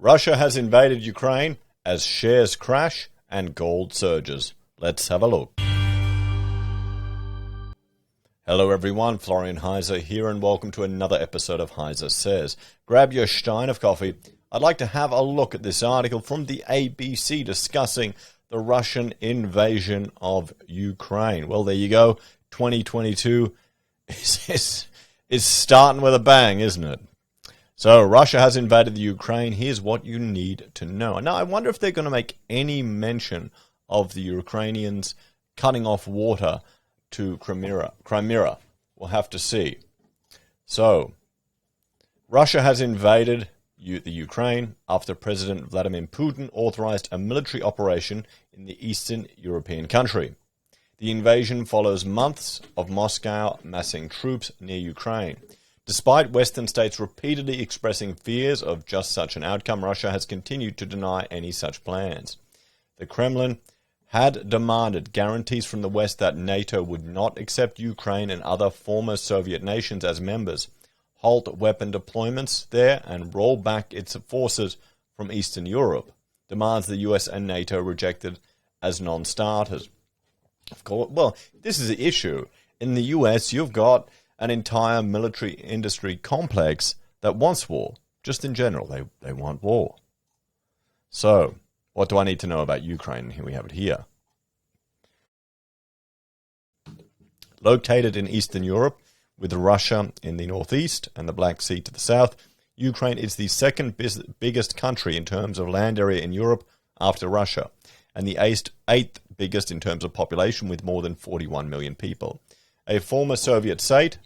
Russia has invaded Ukraine as shares crash and gold surges. Let's have a look. Hello everyone, Florian.Heise here and welcome to another episode of HeiseSays. Grab your stein of coffee. I'd like to have a look at this article from the ABC discussing the Russian invasion of Ukraine. Well, there you go. 2022 is starting with a bang, isn't it? So, Russia has invaded the Ukraine. Here's what you need to know. Now, I wonder if they're going to make any mention of the Ukrainians cutting off water to Crimea. We'll have to see. So, Russia has invaded the Ukraine after President Vladimir Putin authorized a military operation in the Eastern European country. The invasion follows months of Moscow massing troops near Ukraine. Despite Western states repeatedly expressing fears of just such an outcome, Russia has continued to deny any such plans. The Kremlin had demanded guarantees from the West that NATO would not accept Ukraine and other former Soviet nations as members, halt weapon deployments there, and roll back its forces from Eastern Europe, demands the US and NATO rejected as non-starters. Of course, well, this is the issue. In the US, you've got an entire military industry complex that wants war. Just in general, they want war. So, what do I need to know about Ukraine? Here we have it here. Located in Eastern Europe, with Russia in the northeast and the Black Sea to the south, Ukraine is the second biggest country in terms of land area in Europe after Russia, and the eighth biggest in terms of population with more than 41 million people. A former Soviet state,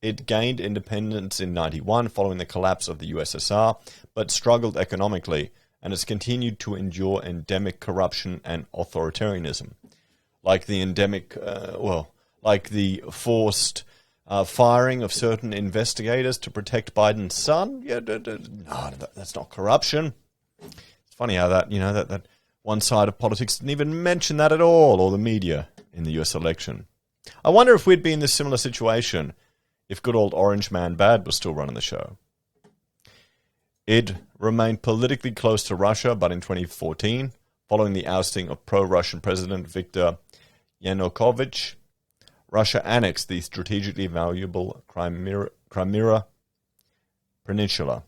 it gained independence in 1991 following the collapse of the USSR, but struggled economically and has continued to endure endemic corruption and authoritarianism. Like the forced firing of certain investigators to protect Biden's son? Yeah, no, that's not corruption. It's funny how that one side of politics didn't even mention that at all, or the media in the US election. I wonder if we'd be in this similar situation if good old Orange Man Bad was still running the show. It remained politically close to Russia, but in 2014, following the ousting of pro-Russian President Viktor Yanukovych, Russia annexed the strategically valuable Crimea Peninsula.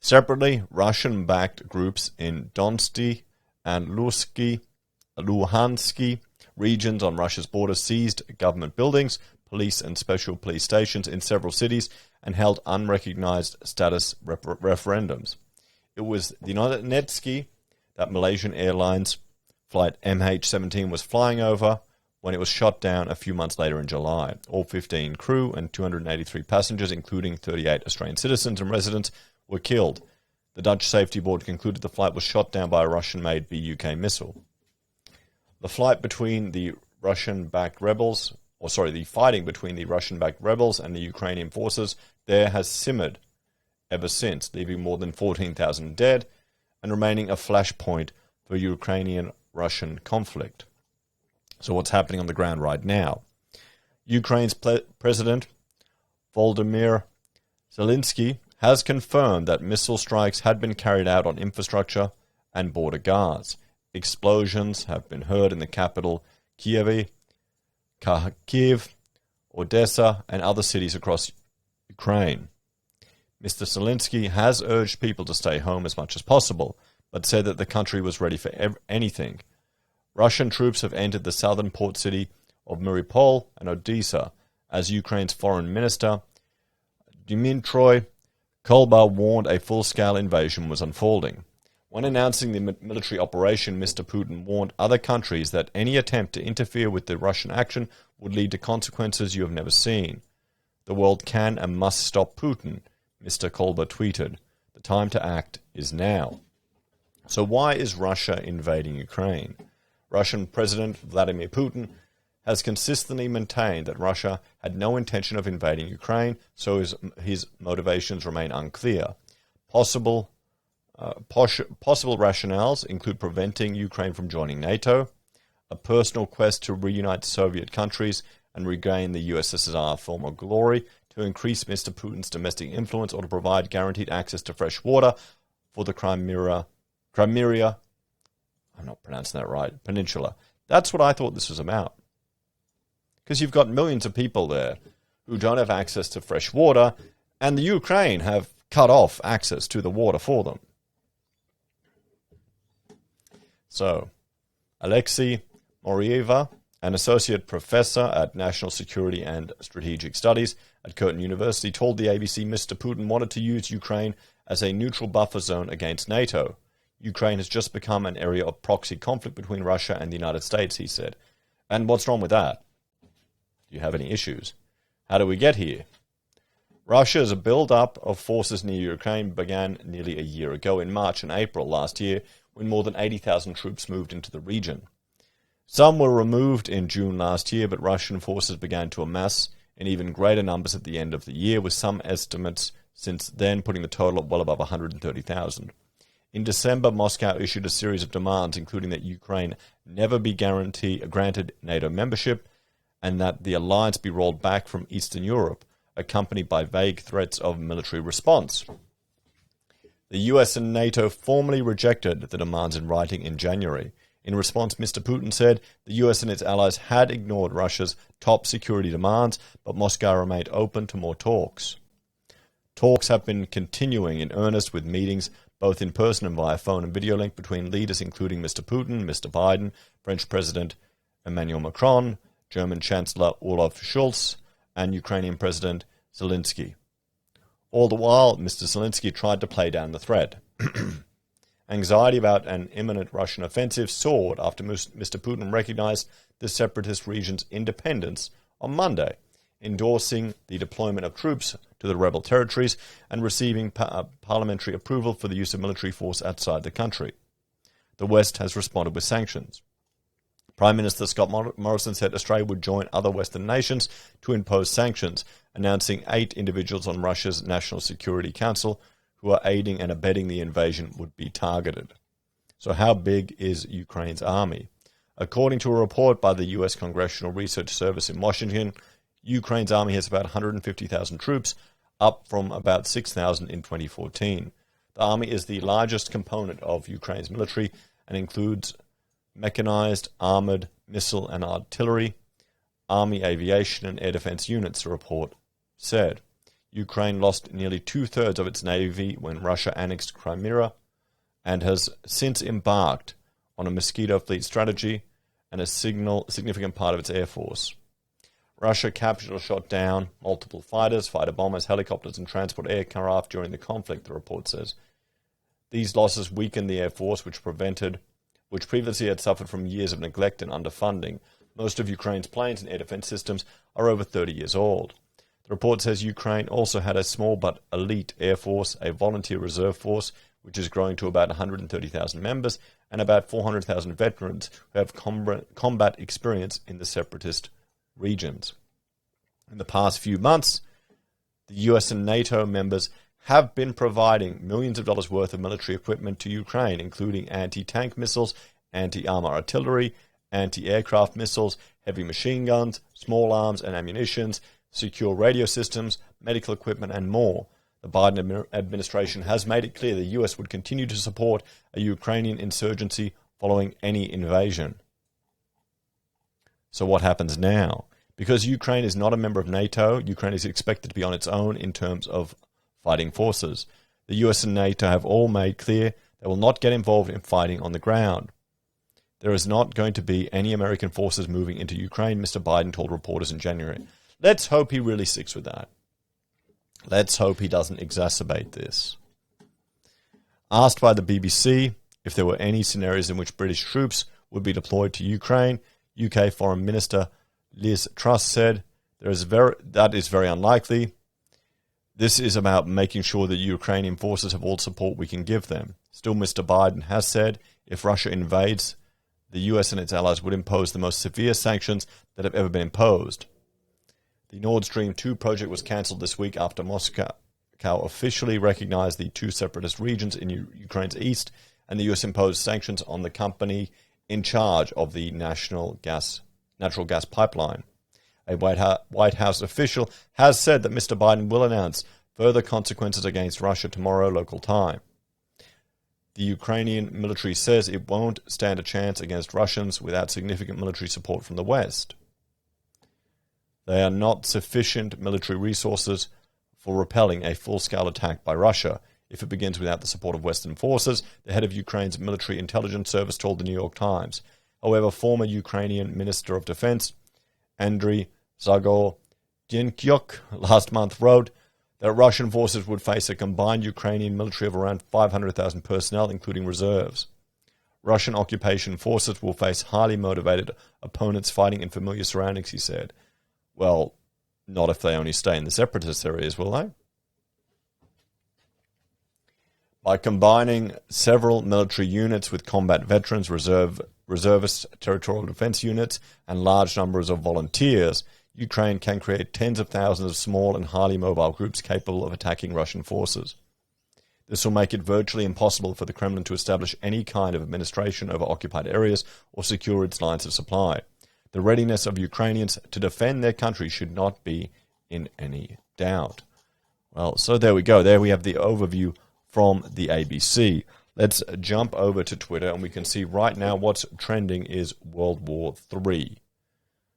Separately, Russian-backed groups in Donetsk and Luhansk regions on Russia's border seized government buildings, police and special police stations in several cities, and held unrecognized status referendums. It was the Donetsk that Malaysian Airlines flight MH17 was flying over when it was shot down a few months later in July. All 15 crew and 283 passengers, including 38 Australian citizens and residents, were killed. The Dutch Safety Board concluded the flight was shot down by a Russian-made BUK missile. The fighting between the Russian-backed rebels and the Ukrainian forces there has simmered ever since, leaving more than 14,000 dead and remaining a flashpoint for Ukrainian-Russian conflict. So what's happening on the ground right now? Ukraine's President Volodymyr Zelensky has confirmed that missile strikes had been carried out on infrastructure and border guards. Explosions have been heard in the capital Kyiv, Odessa, and other cities across Ukraine. Mr. Zelensky has urged people to stay home as much as possible, but said that the country was ready for anything. Russian troops have entered the southern port city of Mariupol and Odessa, as Ukraine's foreign minister, Dmytro Kuleba, warned a full-scale invasion was unfolding. When announcing the military operation, Mr. Putin warned other countries that any attempt to interfere with the Russian action would lead to consequences you have never seen. The world can and must stop Putin, Mr. Kuleba tweeted. The time to act is now. So why is Russia invading Ukraine? Russian President Vladimir Putin has consistently maintained that Russia had no intention of invading Ukraine, so his motivations remain unclear. Possible rationales include preventing Ukraine from joining NATO, a personal quest to reunite Soviet countries and regain the USSR former glory, to increase Mr. Putin's domestic influence or to provide guaranteed access to fresh water for the Crimea, I'm not pronouncing that right, peninsula. That's what I thought this was about. Because you've got millions of people there who don't have access to fresh water, and the Ukraine have cut off access to the water for them. So, Alexei Morieva, an associate professor at National Security and Strategic Studies at Curtin University, told the ABC Mr. Putin wanted to use Ukraine as a neutral buffer zone against NATO. Ukraine has just become an area of proxy conflict between Russia and the United States, he said. And what's wrong with that? Do you have any issues? How do we get here? Russia's build-up of forces near Ukraine began nearly a year ago in March and April last year, when more than 80,000 troops moved into the region. Some were removed in June last year, but Russian forces began to amass in even greater numbers at the end of the year, with some estimates since then putting the total at well above 130,000. In December, Moscow issued a series of demands, including that Ukraine never be granted NATO membership and that the alliance be rolled back from Eastern Europe, accompanied by vague threats of military response. The US and NATO formally rejected the demands in writing in January. In response, Mr. Putin said the US and its allies had ignored Russia's top security demands, but Moscow remained open to more talks. Talks have been continuing in earnest, with meetings both in person and via phone and video link between leaders including Mr. Putin, Mr. Biden, French President Emmanuel Macron, German Chancellor Olaf Scholz, and Ukrainian President Zelensky. All the while, Mr. Zelensky tried to play down the threat. Anxiety about an imminent Russian offensive soared after Mr. Putin recognized the separatist region's independence on Monday, endorsing the deployment of troops to the rebel territories and receiving parliamentary approval for the use of military force outside the country. The West has responded with sanctions. Prime Minister Scott Morrison said Australia would join other Western nations to impose sanctions, announcing 8 individuals on Russia's National Security Council who are aiding and abetting the invasion would be targeted. So how big is Ukraine's army? According to a report by the U.S. Congressional Research Service in Washington, Ukraine's army has about 150,000 troops, up from about 6,000 in 2014. The army is the largest component of Ukraine's military and includes mechanized, armored, missile and artillery, army aviation and air defense units, the report said. Ukraine lost nearly 2/3 of its navy when Russia annexed Crimea and has since embarked on a mosquito fleet strategy and a significant part of its air force. Russia captured or shot down multiple fighters, fighter bombers, helicopters and transport aircraft during the conflict, the report says. These losses weakened the air force, which previously had suffered from years of neglect and underfunding. Most of Ukraine's planes and air defense systems are over 30 years old. The report says Ukraine also had a small but elite air force, a volunteer reserve force, which is growing to about 130,000 members, and about 400,000 veterans who have combat experience in the separatist regions. In the past few months, the US and NATO members have been providing millions of dollars worth of military equipment to Ukraine, including anti-tank missiles, anti-armor artillery, anti-aircraft missiles, heavy machine guns, small arms and ammunitions, secure radio systems, medical equipment, and more. The Biden administration has made it clear the US would continue to support a Ukrainian insurgency following any invasion. So what happens now? Because Ukraine is not a member of NATO, Ukraine is expected to be on its own in terms of fighting forces. The US and NATO have all made clear they will not get involved in fighting on the ground. There is not going to be any American forces moving into Ukraine, Mr. Biden told reporters in January. Let's hope he really sticks with that. Let's hope he doesn't exacerbate this. Asked by the BBC if there were any scenarios in which British troops would be deployed to Ukraine, UK Foreign Minister Liz Truss said, that is very unlikely. This is about making sure that Ukrainian forces have all support we can give them. Still, Mr. Biden has said if Russia invades, the US and its allies would impose the most severe sanctions that have ever been imposed. The Nord Stream 2 project was cancelled this week after Moscow officially recognized the 2 separatist regions in Ukraine's east, and the US imposed sanctions on the company in charge of the natural gas pipeline. A White House official has said that Mr. Biden will announce further consequences against Russia tomorrow local time. The Ukrainian military says it won't stand a chance against Russians without significant military support from the West. They are not sufficient military resources for repelling a full-scale attack by Russia if it begins without the support of Western forces, the head of Ukraine's military intelligence service told the New York Times. However, former Ukrainian Minister of Defense Andriy Zagor-Dienkyuk last month wrote that Russian forces would face a combined Ukrainian military of around 500,000 personnel, including reserves. Russian occupation forces will face highly motivated opponents fighting in familiar surroundings, he said. Well, not if they only stay in the separatist areas, will they? By combining several military units with combat veterans, reservists, territorial defense units, and large numbers of volunteers, Ukraine can create tens of thousands of small and highly mobile groups capable of attacking Russian forces. This will make it virtually impossible for the Kremlin to establish any kind of administration over occupied areas or secure its lines of supply. The readiness of Ukrainians to defend their country should not be in any doubt. Well, so there we go. There we have the overview from the ABC. Let's jump over to Twitter, and we can see right now what's trending is World War III.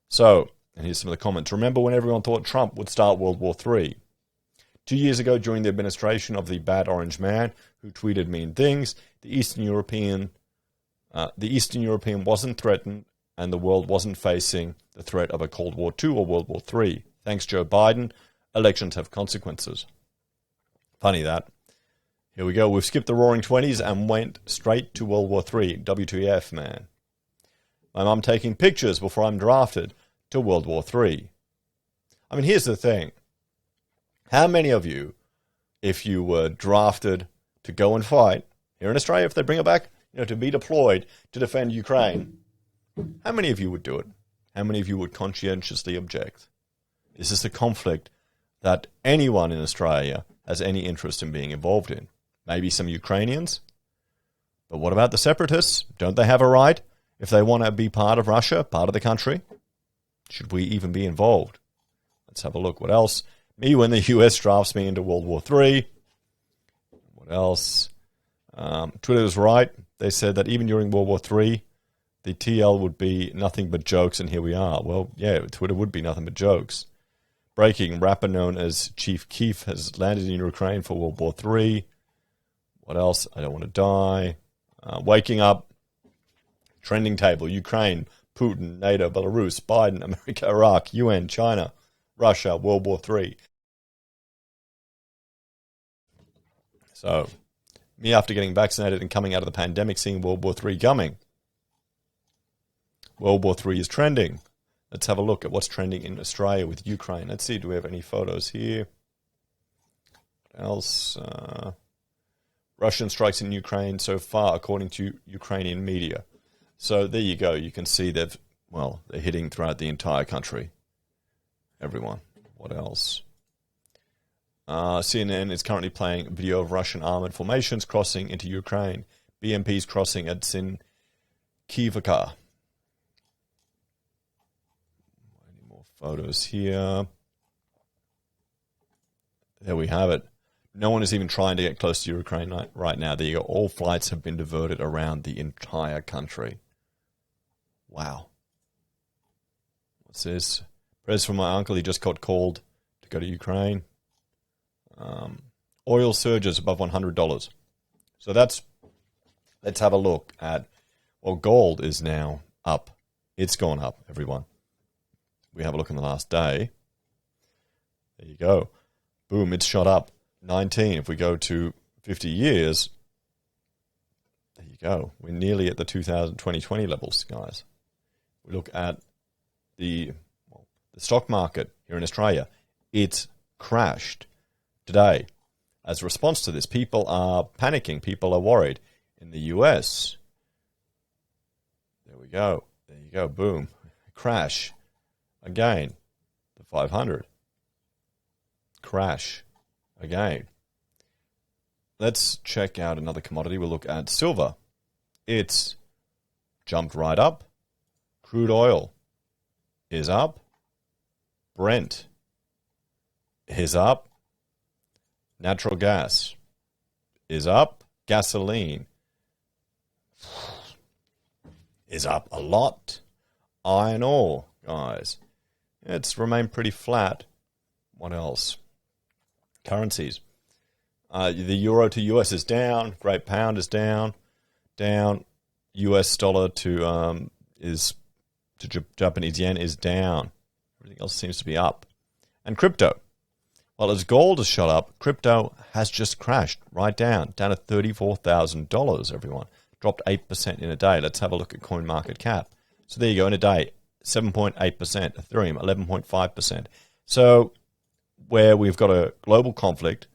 So, and here's some of the comments. Remember when everyone thought Trump would start World War III? 2 years ago, during the administration of the bad orange man who tweeted mean things, the Eastern European wasn't threatened, and the world wasn't facing the threat of a Cold War II or World War III. Thanks, Joe Biden. Elections have consequences. Funny that. Here we go. We've skipped the Roaring Twenties and went straight to World War III. WTF, man. My mum taking pictures before I'm drafted to World War III. I mean, here's the thing. How many of you, if you were drafted to go and fight, here in Australia, if they bring it back, to be deployed to defend Ukraine, how many of you would do it? How many of you would conscientiously object? This is the conflict that anyone in Australia has any interest in being involved in. Maybe some Ukrainians. But what about the separatists? Don't they have a right, if they want to be part of Russia, part of the country? Should we even be involved? Let's have a look. What else? Me when the US drafts me into World War III. What else? Twitter was right. They said that even during World War III, the TL would be nothing but jokes, and here we are. Well, yeah, Twitter would be nothing but jokes. Breaking, rapper known as Chief Keef has landed in Ukraine for World War III. What else? I don't want to die. Waking up. Trending table. Ukraine, Putin, NATO, Belarus, Biden, America, Iraq, UN, China, Russia, World War III. So, me after getting vaccinated and coming out of the pandemic, seeing World War III coming. World War III is trending. Let's have a look at what's trending in Australia with Ukraine. Let's see, do we have any photos here? What else? Russian strikes in Ukraine so far, according to Ukrainian media. So there you go. You can see they're hitting throughout the entire country. Everyone. What else? CNN is currently playing a video of Russian armored formations crossing into Ukraine. BMPs crossing at Sinkivka. Any more photos here? There we have it. No one is even trying to get close to Ukraine right now. There you go. All flights have been diverted around the entire country. Wow. What's this? Prayers from my uncle. He just got called to go to Ukraine. Oil surges above $100. So let's have a look at, gold is now up. It's gone up, everyone. We have a look in the last day. There you go. Boom, it's shot up. 19. If we go to 50 years, there you go. We're nearly at the 2020 levels, guys. We look at the stock market here in Australia. It's crashed today. As a response to this, people are panicking. People are worried. In the US, there we go. There you go. Boom. Crash. Again. The 500. Crash. Again. Let's check out another commodity. We'll look at silver. It's jumped right up. Crude oil is up. Brent is up. Natural gas is up. Gasoline is up a lot. Iron ore, guys, it's remained pretty flat. What else? Currencies. The euro to US is down. Great pound is down. US dollar to Japanese yen is down. Everything else seems to be up. And crypto. Well, as gold has shot up, crypto has just crashed right down to $34,000, everyone. Dropped 8% in a day. Let's have a look at CoinMarketCap. So there you go, in a day, 7.8%. Ethereum, 11.5%. So where we've got a global conflict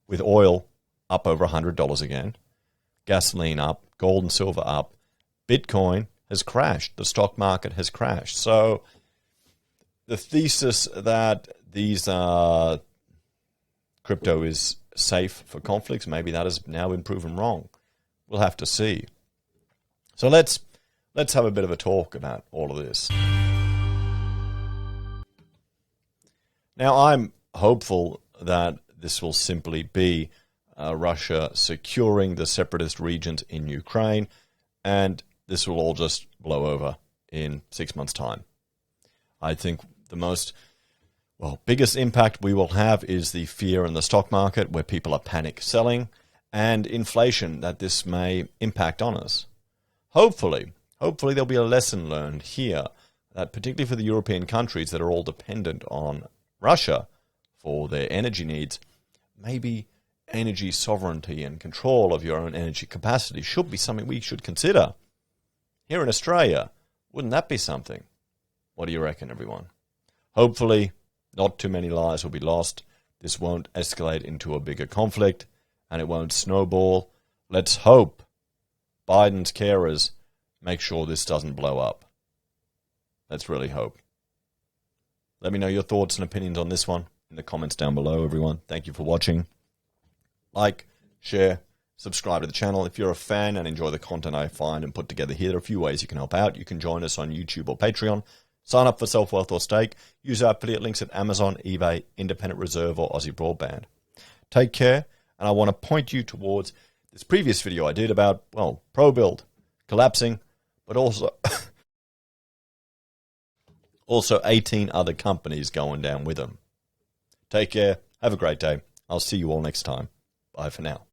with oil up over $100 again, gasoline up, gold and silver up, Bitcoin has crashed. The stock market has crashed. So the thesis that these crypto is safe for conflicts, maybe that has now been proven wrong. We'll have to see. So let's have a bit of a talk about all of this. Now, I'm hopeful that this will simply be Russia securing the separatist regions in Ukraine, and this will all just blow over in 6 months' time. I think the biggest impact we will have is the fear in the stock market, where people are panic selling, and inflation that this may impact on us. Hopefully there'll be a lesson learned here that particularly for the European countries that are all dependent on Russia for their energy needs, maybe energy sovereignty and control of your own energy capacity should be something we should consider. Here in Australia, wouldn't that be something? What do you reckon, everyone? Hopefully, not too many lives will be lost. This won't escalate into a bigger conflict, and it won't snowball. Let's hope Biden's carers make sure this doesn't blow up. Let's really hope. Let me know your thoughts and opinions on this one in the comments down below, everyone. Thank you for watching. Like, share, subscribe to the channel. If you're a fan and enjoy the content I find and put together here, there are a few ways you can help out. You can join us on YouTube or Patreon. Sign up for SelfWealth or Stake. Use our affiliate links at Amazon, eBay, Independent Reserve, or AussieBroadband. Take care, and I want to point you towards this previous video I did about, ProBuild collapsing, but also 18 other companies going down with them. Take care. Have a great day. I'll see you all next time. Bye for now.